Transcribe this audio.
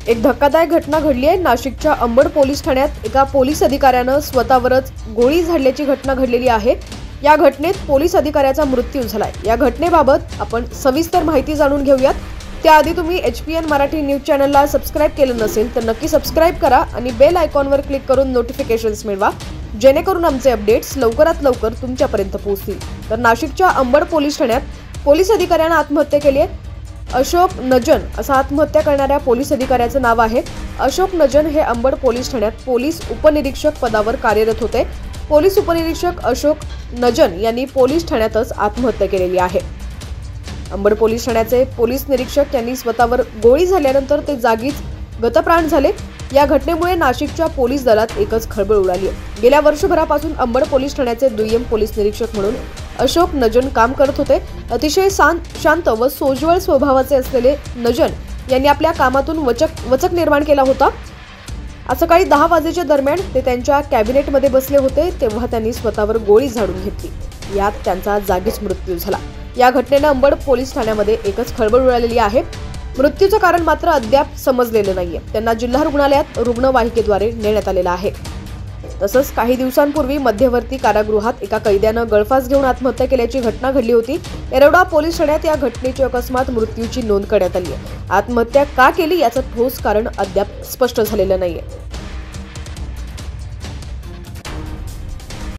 एक धक्कादायक घटना घडली आहे। नाशिकच्या अंबड पोलीस ठाण्यात एका पोलीस अधिकाऱ्यानं स्वतःवरच गोळी झाडल्याची घटना घडलेली आहे। या घटनेत पोलीस अधिकाऱ्याचा मृत्यू झालाय। या घटनेबाबत आपण सविस्तर माहिती जाणून घेऊयात। त्याआधी तुम्ही HPN मराठी न्यूज चॅनलला सबस्क्राइब केलं नसेल तर नक्की सबस्क्राइब करा आणि बेल आयकॉनवर क्लिक करून नोटिफिकेशन्स मिळवा, जेणेकरून आमचे अपडेट्स लवकरात लवकर तुमच्यापर्यंत पोहोचतील। तर नाशिकच्या अंबड पोलीस ठाण्यात पोलीस अधिकाऱ्याने आत्महत्या केली आहे। अशोक नजन असं आत्महत्या करणाऱ्या पोलीस अधिकाऱ्याचं नाव आहे। अशोक नजन हे अंबड पोलीस ठाण्यात पोलीस उपनिरीक्षक पदावर कार्यरत होते। पोलीस उपनिरीक्षक अशोक नजन यांनी पोलीस ठाण्यातच आत्महत्या केलेली आहे। अंबड पोलीस ठाण्याचे पोलीस निरीक्षक यांनी स्वतःवर गोळी झाल्यानंतर ते जागीच गतप्राण झाले। या घटनेमुळे नाशिकच्या पोलीस दलात एकच खळबळ उडाली आहे। गेल्या वर्षभरापासून अंबड पोलीस ठाण्याचे दुय्यम पोलीस निरीक्षक म्हणून अशोक नजन काम करत होते। अतिशय शांत व सोज्वळ स्वभावाचे असलेले नजन यांनी आपल्या कामातून वचक निर्माण केला होता। आज सकाळी 10 वाजेच्या दरम्यान ते त्यांच्या कॅबिनेटमध्ये बसले होते, तेव्हा त्यांनी स्वतःवर गोळी झाडून घेतली। यात त्यांचा जागीच मृत्यू झाला। या घटनेने अंबड पोलीस ठाण्यामध्ये एकच खळबळ उडालेली आहे। मृत्यूचं कारण मात्र अद्याप समजलेलं नाहीये। त्यांना जिल्हा रुग्णालयात रुग्णवाहिकेद्वारे नेण्यात आलेलं आहे। तसंच काही दिवसांपूर्वी मध्यवर्ती कारागृहात एका कैद्यानं गळफास घेऊन आत्महत्या केल्याची घटना घडली होती। येरवडा पोलीस ठाण्यात या घटनेची अकस्मात मृत्यूची नोंद करण्यात आली आहे। आत्महत्या का केली याचं ठोस कारण अद्याप स्पष्ट झालेलं नाहीये।